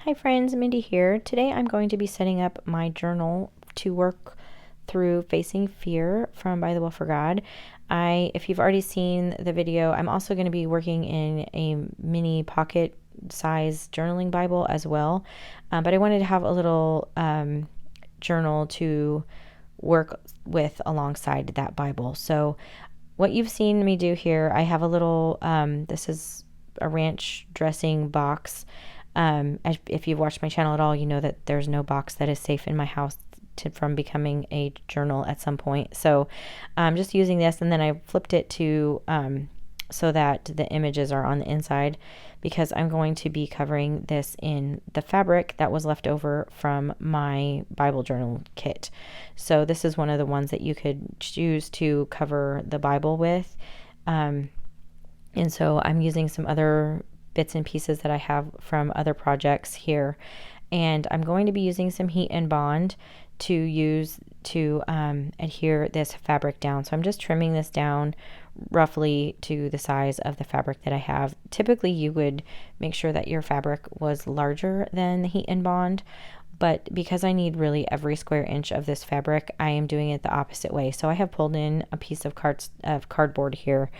Hi friends, Mindy here. Today I'm going to be setting up my journal to work through Facing Fear from Bythewell4God. If you've already seen the video, I'm also going to be working in a mini pocket size journaling Bible as well. But I wanted to have a little journal to work with alongside that Bible. So what you've seen me do here, I have a little, this is a ranch dressing box. If you've watched my channel at all, you know that there's no box that is safe in my house from becoming a journal at some point. So I'm just using this, and then I flipped it to so that the images are on the inside, because I'm going to be covering this in the fabric that was left over from my Bible journal kit. So this is one of the ones that you could choose to cover the Bible with. And so I'm using some other bits and pieces that I have from other projects here. And I'm going to be using some heat and bond to use to adhere this fabric down. So I'm just trimming this down roughly to the size of the fabric that I have. Typically you would make sure that your fabric was larger than the heat and bond, but because I need really every square inch of this fabric, I am doing it the opposite way. So I have pulled in a piece of cardboard here,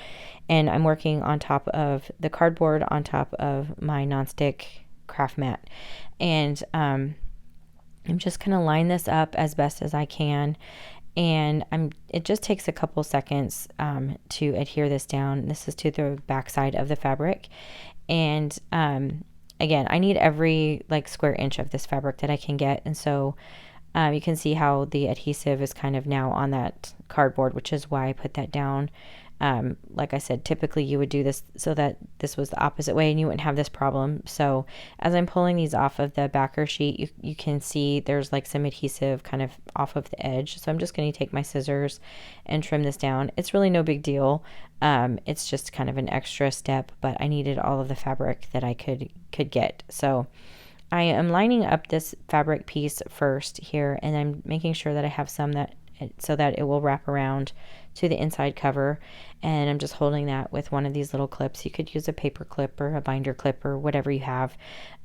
and I'm working on top of the cardboard on top of my nonstick craft mat. And I'm just going to line this up as best as I can. And it just takes a couple seconds to adhere this down. This is to the back side of the fabric. And again, I need every square inch of this fabric that I can get. And so you can see how the adhesive is kind of now on that cardboard, which is why I put that down. Like I said, typically you would do this so that this was the opposite way and you wouldn't have this problem. So as I'm pulling these off of the backer sheet, you can see there's some adhesive kind of off of the edge. So I'm just going to take my scissors and trim this down. It's really no big deal. It's just kind of an extra step, but I needed all of the fabric that I could get. So I am lining up this fabric piece first here, and I'm making sure that I have some so that it will wrap around to the inside cover. And I'm just holding that with one of these little clips. You could use a paper clip or a binder clip or whatever you have.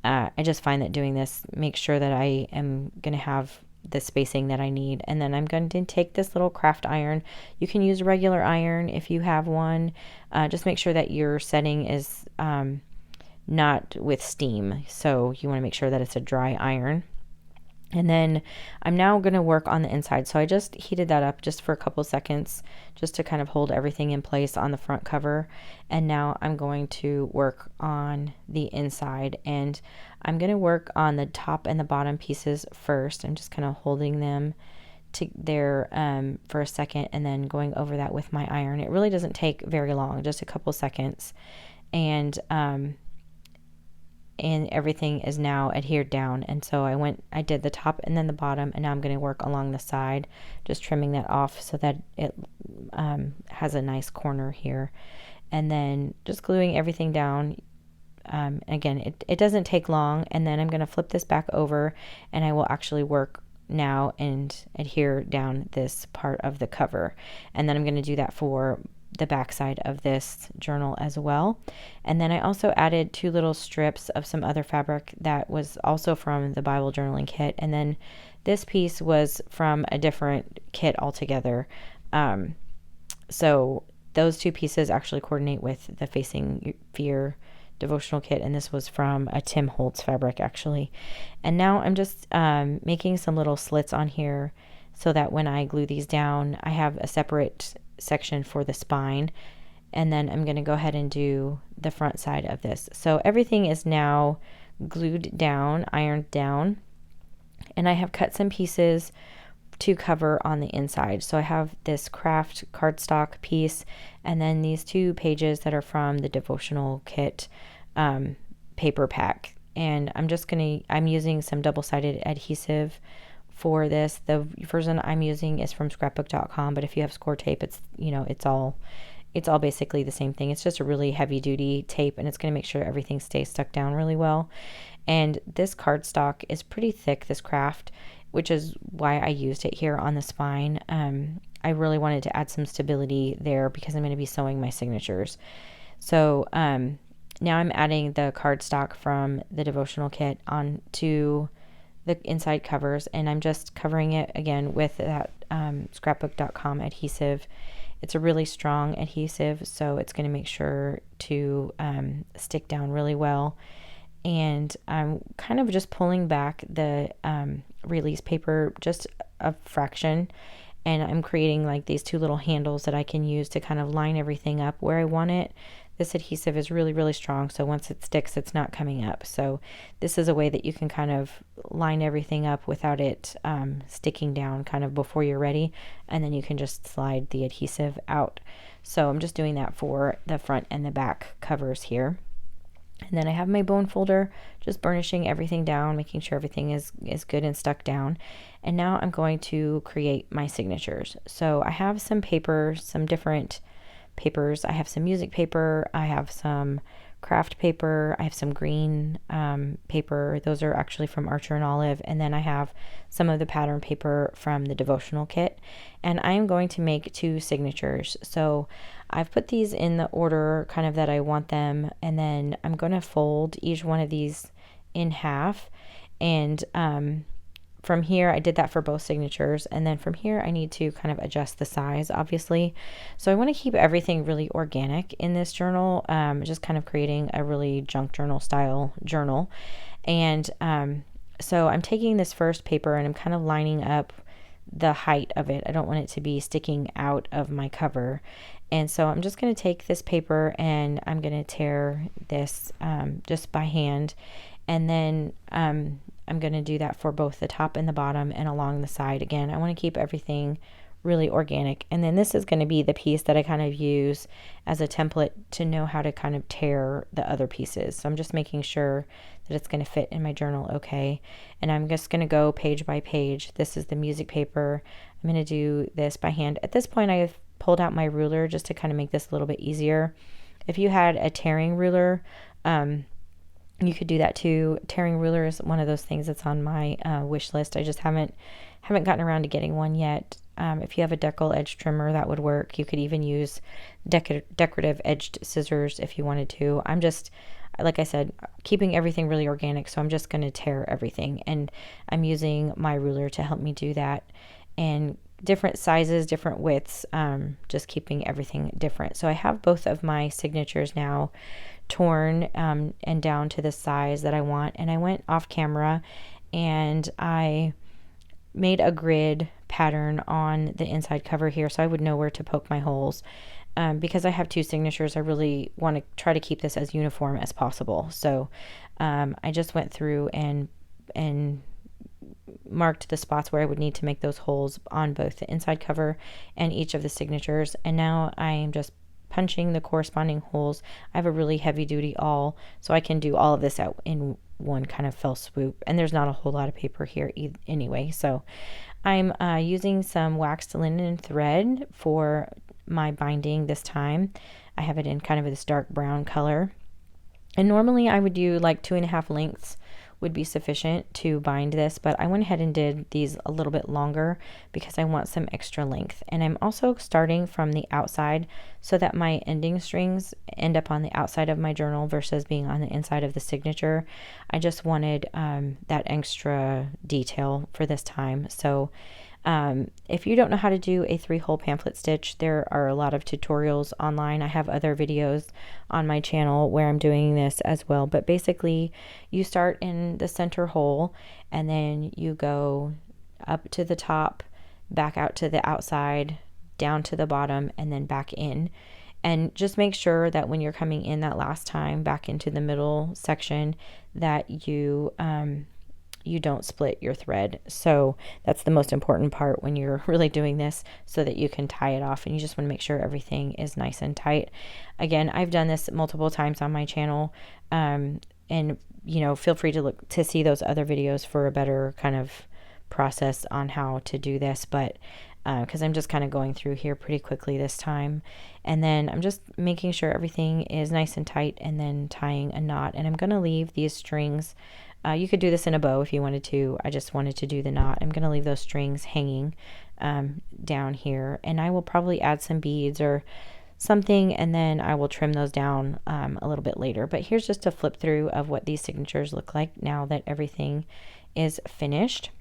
I just find that doing this makes sure that I am going to have the spacing that I need. And then I'm going to take this little craft iron. You can use a regular iron if you have one. Just make sure that your setting is not with steam. So you want to make sure that it's a dry iron. And then I'm now going to work on the inside. So I just heated that up just for a couple seconds just to kind of hold everything in place on the front cover. And now I'm going to work on the inside, and I'm going to work on the top and the bottom pieces first. I'm just kind of holding them there for a second and then going over that with my iron. It really doesn't take very long, just a couple seconds. And everything is now adhered down. And so I did the top and then the bottom, and now I'm going to work along the side, just trimming that off so that it has a nice corner here. And then just gluing everything down. Again, it doesn't take long. And then I'm going to flip this back over, and I will actually work now and adhere down this part of the cover. And then I'm going to do that for the back side of this journal as well. And then I also added 2 little strips of some other fabric that was also from the Bible journaling kit. And then this piece was from a different kit altogether. So those 2 pieces actually coordinate with the Facing Fear devotional kit, and this was from a Tim Holtz fabric actually. And now I'm just making some little slits on here so that when I glue these down, I have a separate section for the spine. And then I'm going to go ahead and do the front side of this. So everything is now glued down, ironed down, and I have cut some pieces to cover on the inside. So I have this craft cardstock piece, and then these 2 pages that are from the devotional kit paper pack. And I'm using some double-sided adhesive for this. The version I'm using is from scrapbook.com, but if you have score tape, it's all basically the same thing. It's just a really heavy duty tape, and it's going to make sure everything stays stuck down really well. And this cardstock is pretty thick, this craft, which is why I used it here on the spine. I really wanted to add some stability there because I'm going to be sewing my signatures. So now I'm adding the cardstock from the devotional kit onto the inside covers, and I'm just covering it again with that scrapbook.com adhesive. It's a really strong adhesive, so it's going to make sure to stick down really well. And I'm kind of just pulling back the release paper just a fraction, and I'm creating like these two little handles that I can use to kind of line everything up where I want it. This adhesive is really, really strong, so once it sticks, it's not coming up. So this is a way that you can kind of line everything up without it sticking down kind of before you're ready, and then you can just slide the adhesive out. So I'm just doing that for the front and the back covers here. And then I have my bone folder, just burnishing everything down, making sure everything is good and stuck down. And now I'm going to create my signatures. So I have some paper, some different papers. I have some music paper, I have some craft paper, I have some green paper. Those are actually from Archer and Olive. And then I have some of the pattern paper from the devotional kit. And I'm going to make 2 signatures. So I've put these in the order kind of that I want them. And then I'm going to fold each one of these in half. And from here, I did that for both signatures, and then from here I need to kind of adjust the size, obviously. So I want to keep everything really organic in this journal, just kind of creating a really junk journal style journal. And so I'm taking this first paper and I'm kind of lining up the height of it. I don't want it to be sticking out of my cover. And so I'm just going to take this paper and I'm going to tear this just by hand, and then I'm going to do that for both the top and the bottom and along the side. Again, I want to keep everything really organic. And then this is going to be the piece that I kind of use as a template to know how to kind of tear the other pieces. So I'm just making sure that it's going to fit in my journal okay. And I'm just going to go page by page. This is the music paper. I'm going to do this by hand. At this point, I've pulled out my ruler just to kind of make this a little bit easier. If you had a tearing ruler, you could do that too. Tearing ruler is one of those things that's on my wish list. I just haven't gotten around to getting one yet. If you have a decal edge trimmer, that would work. You could even use decorative edged scissors if you wanted to. I'm just, like I said, keeping everything really organic, so I'm just going to tear everything. And I'm using my ruler to help me do that. And different sizes, different widths, just keeping everything different. So I have both of my signatures now torn and down to the size that I want. And I went off camera and I made a grid pattern on the inside cover here so I would know where to poke my holes. Because I have 2 signatures, I really want to try to keep this as uniform as possible. So I just went through and marked the spots where I would need to make those holes on both the inside cover and each of the signatures. And now I am just punching the corresponding holes. I have a really heavy duty awl, so I can do all of this out in one kind of fell swoop. And there's not a whole lot of paper here anyway. So I'm using some waxed linen thread for my binding this time. I have it in kind of this dark brown color. And normally I would do like 2.5 lengths would be sufficient to bind this, but I went ahead and did these a little bit longer because I want some extra length. And I'm also starting from the outside so that my ending strings end up on the outside of my journal versus being on the inside of the signature. I just wanted that extra detail for this time. So if you don't know how to do a 3-hole pamphlet stitch, there are a lot of tutorials online. I have other videos on my channel where I'm doing this as well. But basically, you start in the center hole and then you go up to the top, back out to the outside, down to the bottom, and then back in. And just make sure that when you're coming in that last time back into the middle section that you don't split your thread. So that's the most important part when you're really doing this, so that you can tie it off, and you just want to make sure everything is nice and tight. Again, I've done this multiple times on my channel, and feel free to look to see those other videos for a better kind of process on how to do this. But because I'm just kind of going through here pretty quickly this time, and then I'm just making sure everything is nice and tight, and then tying a knot. And I'm going to leave these strings. You could do this in a bow if you wanted to. I just wanted to do the knot. I'm going to leave those strings hanging down here, and I will probably add some beads or something, and then I will trim those down a little bit later. But here's just a flip through of what these signatures look like now that everything is finished.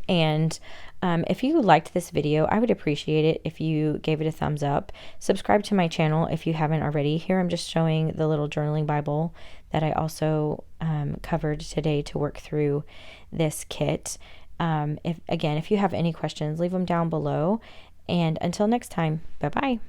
And if you liked this video, I would appreciate it if you gave it a thumbs up. Subscribe to my channel if you haven't already. Here I'm just showing the little journaling Bible that I also covered today to work through this kit. If you have any questions, leave them down below. And until next time, bye-bye.